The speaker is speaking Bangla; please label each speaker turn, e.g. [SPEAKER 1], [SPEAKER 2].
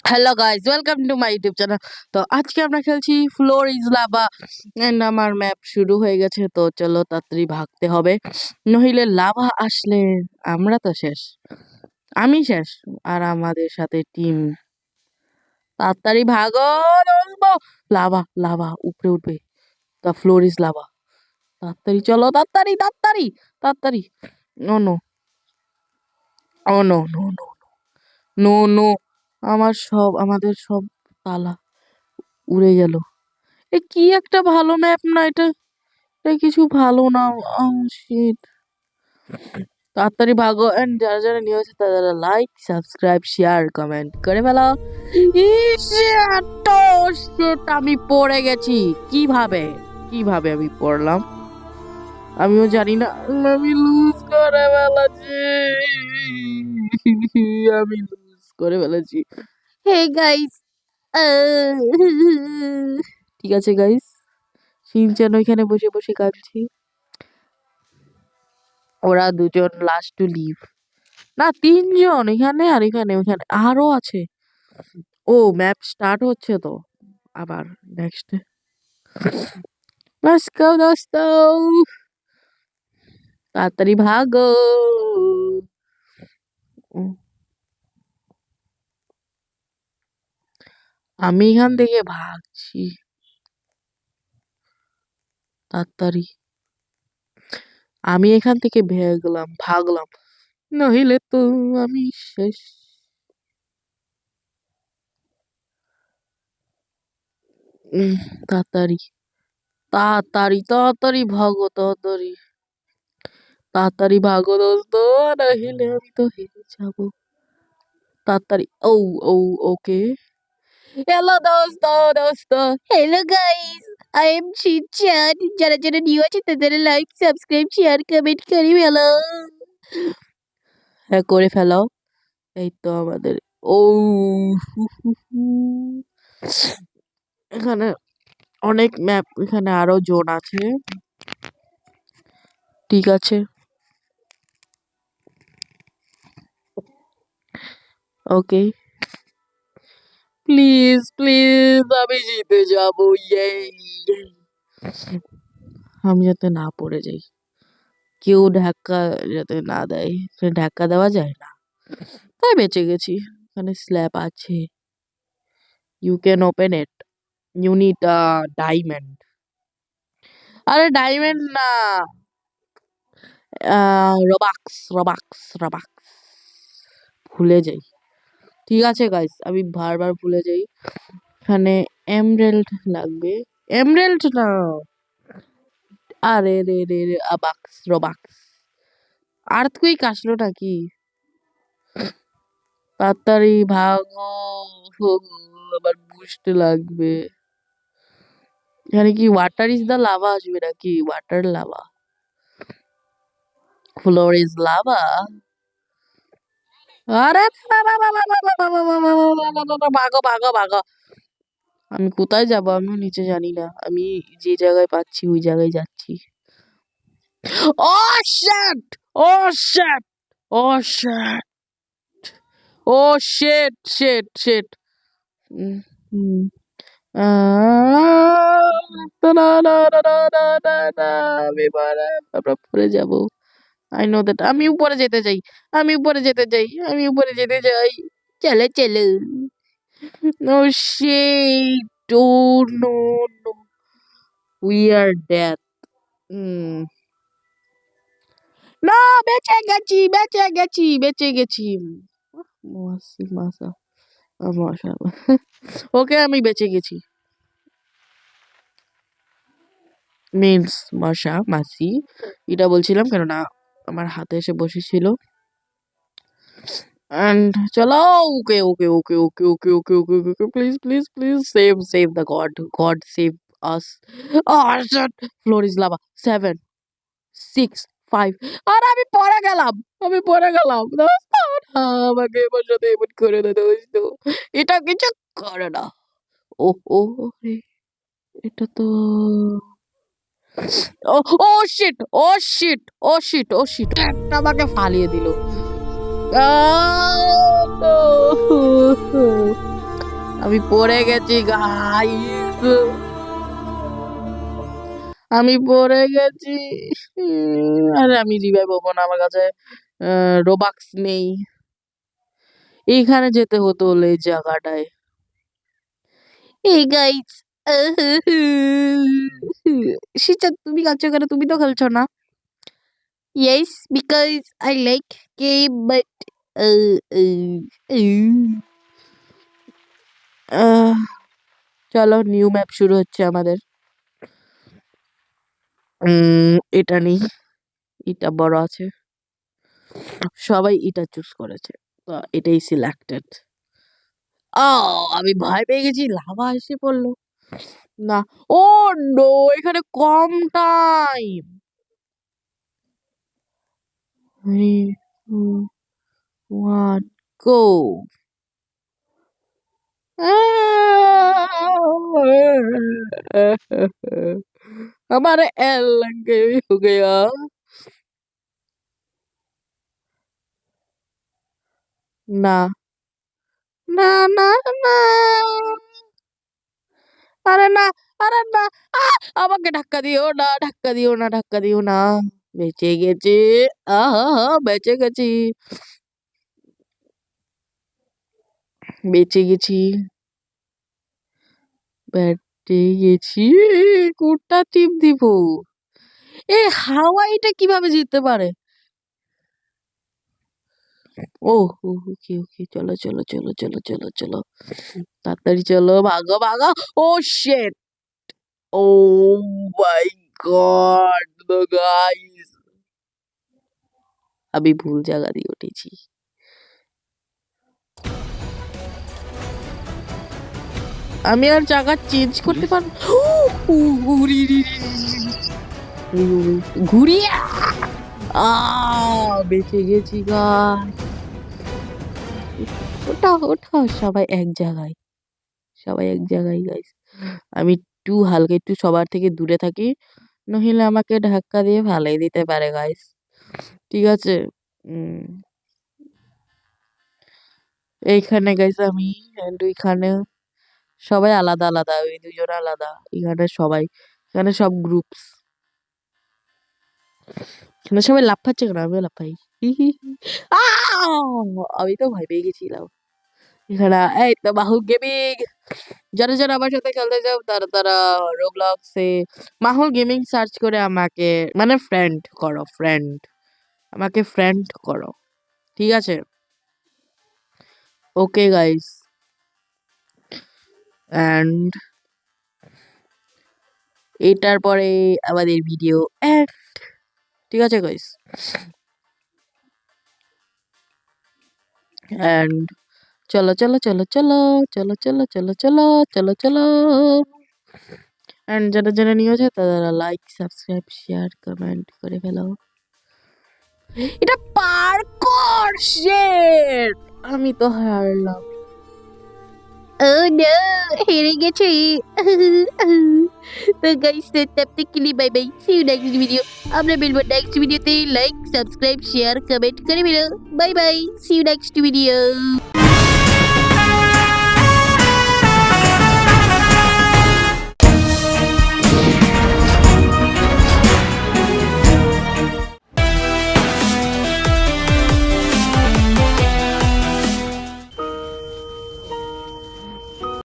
[SPEAKER 1] Hello guys, welcome to my YouTube channel. তো আজকে আমরা খেলছি ফ্লোর ইজ লাভা এন্ড আমার ম্যাপ শুরু হয়ে গেছে। তো চলো তাড়াতাড়ি ভাগতে হবে, নইলে লাভা আসলে আমরা তো শেষ। আমি শেষ আর আমাদের সাথে টিম। তাড়াতাড়ি ভাগো দোস্তো। লাভা লাভা উপরে উঠবে। The floor is lava. তাড়াতাড়ি চলো, তাড়াতাড়ি তাড়াতাড়ি তাড়াতাড়ি। No no, oh no no no no no, আমাদের সব তালা উড়ে গেল। এ কি একটা ভালো ম্যাপ না এটা, এটা কিছু ভালো না। শিট। তাড়াতাড়ি ভাগো এন্ড যারা যারা নিয়ে আছে তারা লাইক সাবস্ক্রাইব শেয়ার কমেন্ট করে ফেলো। ইস, এত shit, আমি পড়ে গেছি। কিভাবে কিভাবে আমি পড়লাম আমিও জানি না। আমি লুজ করে ফেলেছি। আমি লুজ করে ফেলেছি। হে গাইস, ঠিক আছে গাইস, সিনচান ওইখানে বসে বসে কাঁদছি। ওরা দুজন লাস্ট টু লিভ। না, তিনজন, এখানে আর এখানে ওখানে আরো আছে। ও, ম্যাপ স্টার্ট হচ্ছে তো আবার নেক্সট। লেটস গো দোস্ত, তাড়াতাড়ি ভাগো। উম, আমি এখান থেকে ভাগছি তাড়াতাড়ি। আমি এখান থেকে ভাগলাম, নইলে তো আমি শেষ। তাড়াতাড়ি তাড়াতাড়ি তাড়াতাড়ি ভাগো, তাড়াতাড়ি তাড়াতাড়ি ভাগো দোস্ত, নাহলে আমি তো হেরে যাবো। তাড়াতাড়ি। ও ও ওকে। হ্যালো দোস্ত, দোস্ত। Hello guys, I am Shinchan. যারা যারা নিউ আছে তাদের লাইক সাবস্ক্রাইব শেয়ার কমেন্ট করে ফেলো। হ্যাঁ, করে ফেলো। এই তো আমাদের। ও, এখানে অনেক ম্যাপ, এখানে আরো জোন আছে। ঠিক আছে, ওকে। প্লিজ প্লিজ আমি জিতে যাবো। ইয়ে, আমি যাতে না পড়ে যাই, কেউ ধাক্কা যাতে না দেয়। ধাক্কা দেওয়া যায় না, তাই বেঁচে গেছি। এখানে স্ল্যাব আছে, you can open it, you need diamond. আরে ডায়মন্ড না, রবাক্স রবাক্স রবাক্স। ভুলে যাই। ঠিক আছে গাইস, আমি বারবার ভুলে যাই। এখানে এমরেল্ড লাগবে। এমরেল্ড না, আরে রে রে রে, আবাক্স রবাক্স। আর্থকুইক আসলো নাকি? তাড়াতাড়ি ভাগো, আবার বুঝতে লাগবে। এখানে কি ওয়াটার ইজ দ্য লাভা আসবে নাকি? Water lava, floor is lava. আরে ভাগো ভাগো ভাগো। আমি কোথায় যাব? আমি নিচে জানি না। আমি যে জায়গায় পাচ্ছি ওই জায়গায় যাচ্ছি। ও শিট, ও শিট, ও শিট, ও শিট শিট শিট। আমরা পড়ে যাব। I know that. আমি উপরে যেতে চাই, আমি উপরে যেতে চাই, আমি উপরে যেতে চাই। চলো চলো। No shit, oh no no, we are dead. না, বেঁচে গেছি বেঁচে গেছি বেঁচে গেছি। মাসি মাসা, মশা। ওকে, আমি বেঁচে গেছি। মিন্স মশা মাসি, এটা বলছিলাম কেননা আমার হাতে এসে বসেছিল। And চলো। Okay okay okay okay okay okay okay okay, please please please save save the God, God save us. Floor is lava. 7 6 5। আর আমি পড়ে গেলাম, আমি পড়ে গেলাম দোস্ত। না, আমাকে এবার সাথে এমন করে না দোস্ত, এটা কিছু করে না। ও ও রে, এটা তো, ও ও শিট, ও শিট, ও শিট, ও শিট, একটা আমাকে ফালিয়ে দিল। আমি পড়ে গেছি গাইস, আমি পড়ে গেছি। আরে আমি রিভাইভ হবো না, আমার কাছে রোবাক্স নেই। এইখানে যেতে হতো হলো এই জায়গাটায়। এই গাইস, শিচা তুমি কাঁদছো কেন? তুমি তো খেলছো না। Yes, because I like game, but আহ, চলো নিউ ম্যাপ শুরু হচ্ছে আমাদের। এটা নেই, এটা বড় আছে, সবাই এটা চুজ করেছে, তো এটাই সিলেক্টেড। আমি ভয় পেয়ে গেছি, লাভা এসে পড়লো। না, ও নো, এখানে কম টাইম। 3, 2, 1, go. हमारे एल लग गई हो गया। না, না, না, না, আরে না, আরে না, আমাকে ধাক্কা দিও না, ধাক্কা দিও না, ধাক্কা দিও না। বেঁচে গেছি, আহা বেঁচে গেছি, বেঁচে গেছি, বেঁচে গেছি। কোনটা টিপ দিব? এ হাওয়াইটা কিভাবে জিততে পারে? ও, ওকে ওকে, চলো চলো চলো চলো চলো চলো, তাড়াতাড়ি চলো, ভাগো ভাগো। ও শিট, ও মাই গড গাইস, আমি ভুল জায়গা দিয়ে উঠেছি। আমি আর জায়গা চেঞ্জ করতে পারবো? ঘুরিয়ে বেঁচে গেছি গাইস। ওটা ওটা সবাই এক জায়গায়, সবাই এক জায়গায় গাইস। আমি একটু হালকা একটু সবার থেকে দূরে থাকি, নহিলে আমাকে ধাক্কা দিয়ে ফালাই দিতে পারে গাইস। ঠিক আছে, উম এইখানে গাইস আমি, and ওইখানে সবাই আলাদা আলাদা, ওই দুজন আলাদা, এখানে সবাই, এখানে সব গ্রুপস। এখানে সবাই লাফাচ্ছে কেন? আমিও লাফাই। আমি তো ভয় পেয়ে গেছিলাম। এখানে এই তো মাহুল গেমিং, যারা যারা আমার সাথে খেলতে চাও তারা তারা রোবলক্সে মাহুল গেমিং সার্চ করে আমাকে মানে ফ্রেন্ড করো, ফ্রেন্ড, আমাকে ফ্রেন্ড করো, ঠিক আছে? ওকে গাইস, অ্যান্ড এটার পরে আমাদের ভিডিও এন্ড, ঠিক আছে গাইস? অ্যান্ড চলো চলো চলো চলো চলো চলো চলো চলো চলো চলো, অ্যান্ড যারা যারা নিয়ে আছে তারা লাইক সাবস্ক্রাইব শেয়ার কমেন্ট করে ফেলো। এটা পার্কোর শিট, আমি তো হারলাম। ও নো, হেরে গেছি। তো গাইস, তব তক के लिए bye bye, see you next video. আমরা মিলবো নেক্সট ভিডিওতে। লাইক সাবস্ক্রাইব শেয়ার কমেন্ট করে ফেলো। Bye bye, see you next video.